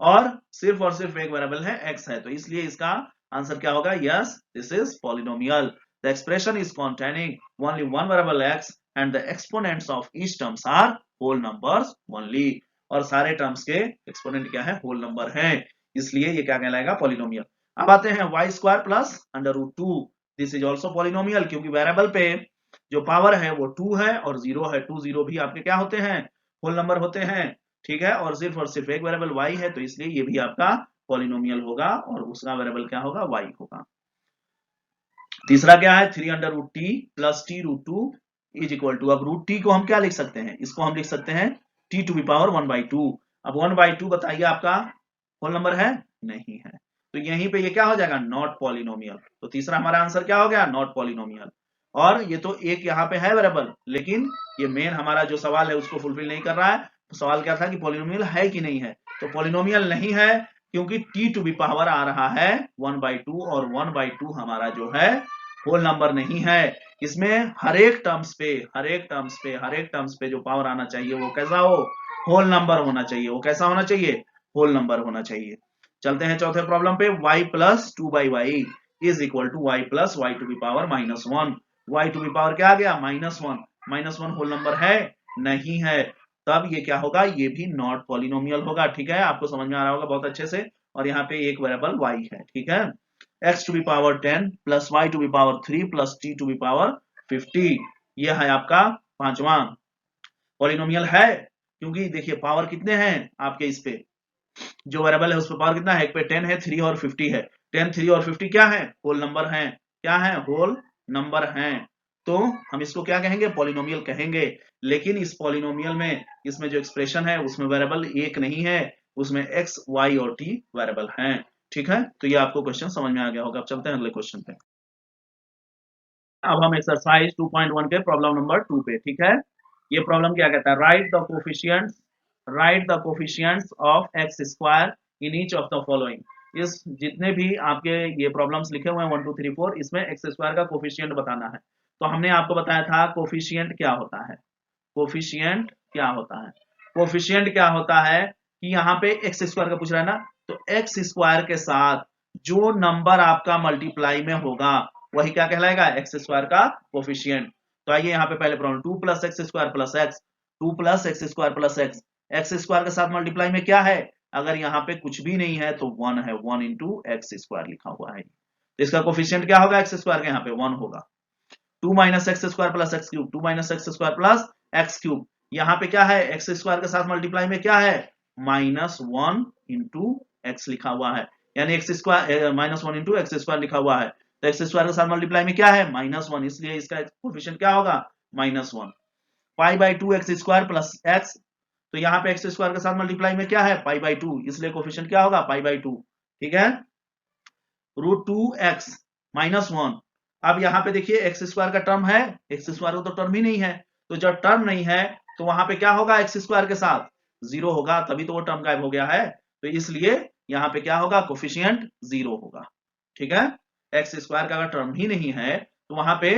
और सिर्फ एक वेरिएबल है, x है। तो इसलिए इसका आंसर क्या होगा, yes this is polynomial. The expression is containing only one variable x and the exponents of each terms are whole numbers only. और सारे टर्म्स के एक्सपोनेंट क्या है, होल नंबर हैं। इसलिए ये क्या कहलाएगा, पॉलिनोमियल। अब आते हैं y² plus √2। This is also polynomial, क्योंकि वेरिएबल पे जो पावर है वो 2 है और 0 है। 2 0 भी आपके क्या होते हैं, होल नंबर होते हैं। ठीक है, और सिर्फ एक वेरिएबल y है, तो इसलिए ये भी आपका पॉलिनोमियल होगा और उसका वेरिएबल क्या होगा, y होगा। तीसरा क्या है, 3√t plus t√2 is equal to, अब √t को हम क्या लिख सकते हैं, इसको हम लिख सकते हैं t टू द पावर 1/2। अब 1/2 बताइए आपका होल नंबर है, नहीं है। तो यहीं पे ये क्या हो जाएगा, नॉट पॉलिनोमियल। तो तीसरा हमारा आंसर क्या हो गया, नॉट पॉलिनोमियल। और ये तो एक यहाँ पे है वेरिएबल, लेकिन ये मेन हमारा जो सवाल है उसको फुलफिल नहीं कर रहा है। तो सवाल क्या था कि पॉलिनोमियल है कि नहीं है, तो पॉलिनोमियल नहीं है, क्योंकि t टू बी पावर आ रहा है 1/2 और 1/2 हमारा जो है होल नंबर नहीं है। इसमें हर एक टर्म्स पे जो पावर आना चाहिए वो कैसा हो, होल नंबर होना चाहिए। वो कैसा होना चाहिए, होल नंबर होना चाहिए। चलते हैं चौथे प्रॉब्लम पे, y plus 2/y is equal to y plus y to be power -1। y to be power क्या आ गया, -1। -1 होल नंबर है, नहीं है। तब ये क्या होगा, ये भी नॉट पॉलिनोमियल होगा। ठीक है, आपको समझ में आ रहा होगा बहुत अच्छे से। और यहाँ पे एक वेरिएबल y है। ठीक है, x to be power 10 plus y to be power 3 plus t to be power 50, ये है आपका पांचवा। पॉलिनोमियल है, क्योंकि देखिए पावर कितने हैं आपके, इस पे जो वेरिएबल है उस पर पावर कितना है, एक पे 10 है, 3 और 50 है। 10 3 और 50 क्या है, होल नंबर है। क्या है, होल नंबर है। तो हम इसको क्या कहेंगे, पॉलिनोमियल कहेंगे। लेकिन इस पॉलिनोमियल में इसमें जो एक्सप्रेशन है उसमें वेरिएबल एक नहीं है, उसमें x y और t वेरिएबल हैं। ठीक है, तो ये आपको क्वेश्चन समझ में आ गया होगा। अब चलते हैं अगले क्वेश्चन पे। अब हम एक्सरसाइज 2.1 के प्रॉब्लम नंबर 2 पे। ठीक है, ये प्रॉब्लम क्या कहता है, right the coefficients of x² in each of the following. इस जितने भी आपके ये प्रॉब्लम्स लिखे हुए हैं 1 2 3 4, इसमें x² का कोफिशिएंट बताना है। तो हमने आपको बताया था कोफिशिएंट क्या होता है, कोफिशिएंट क्या होता है, कोफिशिएंट क्या होता है कि यहाँ पे x² का पूछ रहा है ना, तो x² के साथ जो नंबर आपका मल्टीप्लाई में होगा वही क्या कहलाएगा, x² का कोफिशिएंट। तो आइए यहाँ पे पहले problem, 2 plus x² plus x, 2 plus x² plus x, x² के साथ मल्टीप्लाई में क्या है, अगर यहाँ पे कुछ भी नहीं है तो 1 है, 1 इंटू x² लिखा हुआ है। तो इसका कोफिशिएंट क्या होगा, x² का यहाँ पे 1 होगा। 2 minus x² plus x cube, 2 minus x² plus x cube, यहाँ पे क्या है, x² के साथ मल्टीप्लाई में क्या है, -1 इंटू x लिखा हुआ है, यानी -1 इंटू x² लिखा हुआ है। तो x² के साथ मल्टीप्लाई में क्या है, -1, इसलिए इसका कोफिशिएंट क्या होगा, -1। π/2 x² प्लस x, तो यहाँ पे x² के साथ मल्टीप्लाई में क्या है, π/2, इसलिए कोफिशिएंट क्या होगा, π/2। ठीक है, √2x -1। अब यहाँ पे देखिए x² का टर्म है, x² का तो टर्म ही नहीं है, तो जब टर्म नहीं है तो वहां पे क्या होगा, x² के साथ 0 होगा, तभी तो वो टर्म गायब हो गया है। तो इसलिए यहाँ पे क्या होगा, कोफिशिएंट 0 होगा। ठीक है, x² का अगर टर्म ही नहीं है तो वहां पे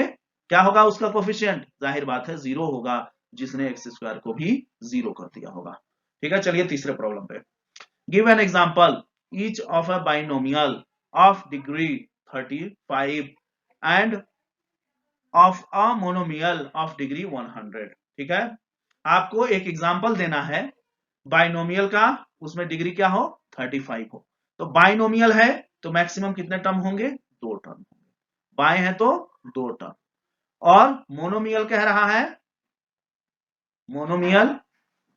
क्या होगा, उसका कोफिशिएंट जाहिर बात है 0 होगा। जिसने एक्स स्क्वायर को भी 0 कर दिया होगा। ठीक है, चलिए तीसरे प्रॉब्लम पे। Give an example each of a binomial of degree 35 end of a monomial of degree 100। ठीक है, आपको एक एग्जांपल देना है बाइनोमियल का, उसमें डिग्री क्या हो 35 हो। तो बाइनोमियल है तो मैक्सिमम कितने टर्म होंगे, 2 टर्म होंगे। बाय है तो 2 टर्म, और मोनोमियल कह रहा है, मोनोमियल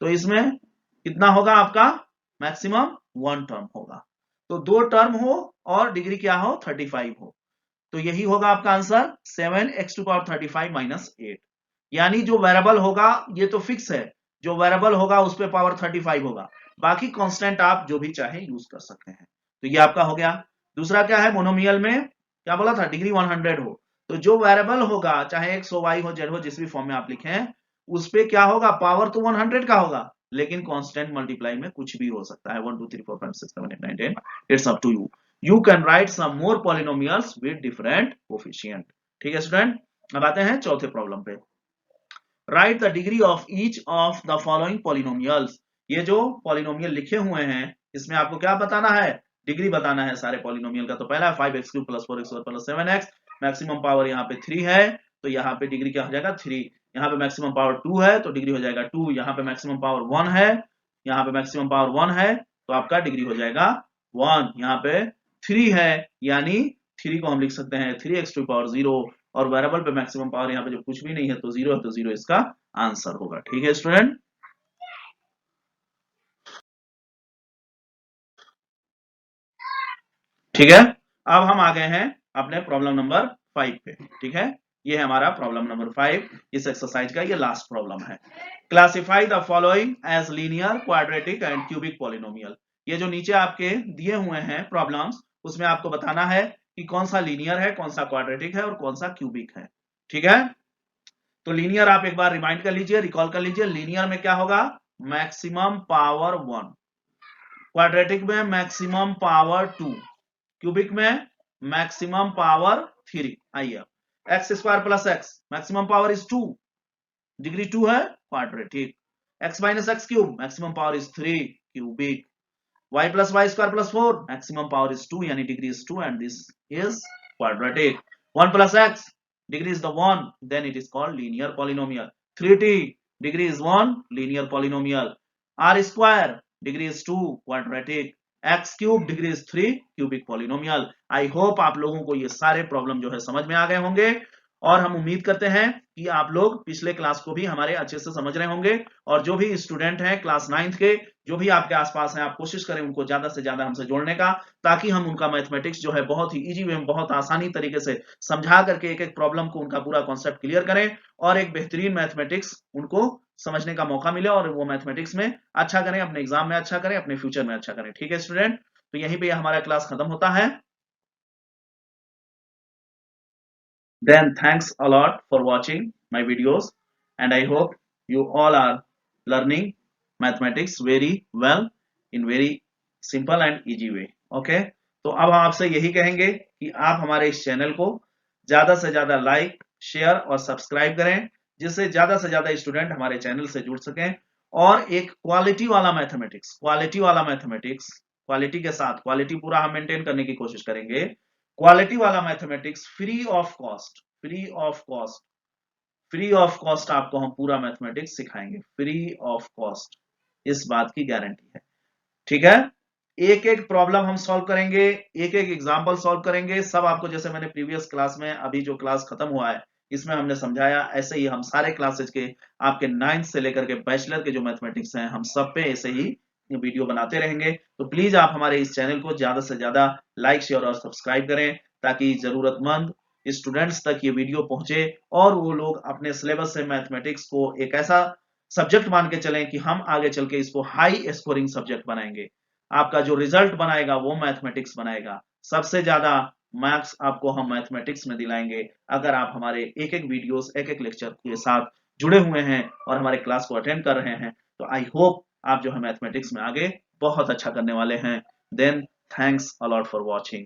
तो इसमें कितना होगा आपका मैक्सिमम 1 टर्म होगा। तो 2 टर्म हो और डिग्री क्या हो 35 हो, तो यही होगा आपका आंसर 7x⁵ माइनस 8। यानी जो वेरिएबल होगा ये तो फिक्स है, जो वेरिएबल होगा उस पे पावर 35 होगा, बाकी कांस्टेंट आप जो भी चाहे यूज कर सकते हैं। तो ये आपका हो गया। दूसरा क्या है, मोनोमियल में क्या बोला था, डिग्री 100 हो, तो जो वेरिएबल होगा चाहे एक्स हो वाई हो जेड हो, जिस भी फॉर्म में आप लिखें, उस पे क्या होगा, पावर तो 100 का होगा, लेकिन कांस्टेंट मल्टीप्लाई में कुछ भी हो सकता है, 1 2 3 4 5 6 7 8 9 10, it's up to you. You can write some more polynomials with different coefficient। ठीक है स्टूडेंट, अब आते हैं चौथे प्रॉब्लम पे। Write the degree of each of the following polynomials। ये जो पॉलिनोमियल लिखे हुए हैं इसमें आपको क्या बताना है, डिग्री बताना है सारे पॉलिनोमियल का। तो पहला 5x³ + 4x² + 7x, maximum power यहाँ पे 3 है, तो यहाँ पे डिग्री क्या हो जाएगा 3। यहाँ पे मैक्सिमम पावर 2 है तो डिग्री हो जाएगा 2। यहाँ पे मैक्सिमम पावर 1 है, यहाँ पे मैक्सिमम पावर 1 है, तो आपका डिग्री हो जाएगा 1। यहाँ पे 3 है, यानी 3 को हम लिख सकते हैं 3x⁴, और वेरिएबल पे मैक्सिमम पावर यहाँ पे जब कुछ भी नहीं है तो 0 है, तो 0 इसका आंसर होगा। ठीक है स्टूडेंट, ठीक है, अब हम आ गए हैं अपने प्रॉब्लम नंबर 5 पे। ठीक है, ये है हमारा प्रॉब्लम नंबर 5, इस एक्सरसाइज का ये लास्ट प्रॉब्लम है। Classify the following as linear, quadratic and cubic polynomial. ये जो नीचे आपके दिए हुए हैं प्रॉब्लम्स, उसमें आपको बताना है कि कौन सा लीनियर है, कौन सा क्वाड्रेटिक है और कौन सा क्यूबिक है। ठीक है, तो लीनियर आप एक बार रिमाइंड कर लीजिए, रिकॉल कर लीजिए। लीनियर में क्या होगा, मैक्सिमम पावर 1, क्वाड्रेटिक में मैक्सिमम पावर 2, क्यूबिक में मैक्सिमम पावर 3। आइए, x² + x maximum power is 2, degree 2 है, quadratic. x - x³ maximum power is 3, cubic. y + y² + 4 maximum power is 2, यानी degree is 2 and this is quadratic। 1 + x degree is the 1, then it is called linear polynomial। 3t degree is 1, linear polynomial। r² degree is 2, quadratic। x³ degree is 3, cubic polynomial। I hope आप लोगों को ये सारे problem जो है समझ में आ गए होंगे, और हम उम्मीद करते हैं कि आप लोग पिछले क्लास को भी हमारे अच्छे से समझ रहे होंगे। और जो भी स्टूडेंट हैं क्लास 9th के, जो भी आपके आसपास हैं, आप कोशिश करें उनको ज्यादा से ज्यादा हमसे जोड़ने का, ताकि हम उनका मैथमेटिक्स जो है बहुत ही इजी वे में, बहुत आसानी तरीके से समझा करके एक एक प्रॉब्लम को उनका पूरा कॉन्सेप्ट क्लियर करें, और एक बेहतरीन मैथमेटिक्स उनको समझने का मौका मिले, और वो मैथमेटिक्स में अच्छा करें, अपने एग्जाम में अच्छा करें, अपने फ्यूचर में अच्छा करें। ठीक है स्टूडेंट, तो यहीं पे हमारा क्लास खत्म होता है। Then thanks a lot for watching my videos, and I hope you all are learning mathematics very well in very simple and easy way। Okay, तो अब हम आपसे यही कहेंगे कि आप हमारे इस चैनल को ज्यादा से ज्यादा लाइक, शेयर और सब्सक्राइब करें, जिससे ज्यादा से ज्यादा स्टूडेंट हमारे चैनल से जुड़ सकें, और एक क्वालिटी वाला मैथमेटिक्स, क्वालिटी के साथ क्वालिटी पूरा हम मेंटेन करने की कोशिश करेंगे। क्वालिटी वाला mathematics free of cost, free of cost आपको हम पूरा मैथमेटिक्स सिखाएंगे, फ्री ऑफ कॉस्ट, इस बात की गारंटी है। ठीक है, एक एक प्रॉब्लम हम सॉल्व करेंगे, एक एक एग्जांपल सॉल्व करेंगे, सब आपको जैसे मैंने प्रीवियस क्लास में, अभी जो क्लास खत्म हुआ है इसमें हमने समझाया, ऐसे ही हम सारे क्लासेज के आपके 9th से लेकर के बैचलर के जो मैथमेटिक्स हैं, हम सब पे ऐसे ही वीडियो बनाते रहेंगे। तो प्लीज आप हमारे इस चैनल को ज्यादा से ज्यादा लाइक, शेयर और सब्सक्राइब करें, ताकि जरूरतमंद स्टूडेंट्स तक ये वीडियो पहुंचे, और वो लोग अपने सिलेबस से मैथमेटिक्स को एक ऐसा सब्जेक्ट मान के चलें कि हम आगे चल के इसको हाई स्कोरिंग सब्जेक्ट बनाएंगे। आपका जो रिजल्ट बनाएगा वो मैथमेटिक्स बनाएगा। सबसे ज्यादा मार्क्स आपको हम मैथमेटिक्स में दिलाएंगे, अगर आप हमारे एक एक वीडियोस, एक एक लेक्चर के साथ जुड़े हुए हैं और हमारे क्लास को अटेंड कर रहे हैं। तो आई होप आप जो है मैथमेटिक्स में आगे बहुत अच्छा करने वाले हैं। Then thanks a lot for watching.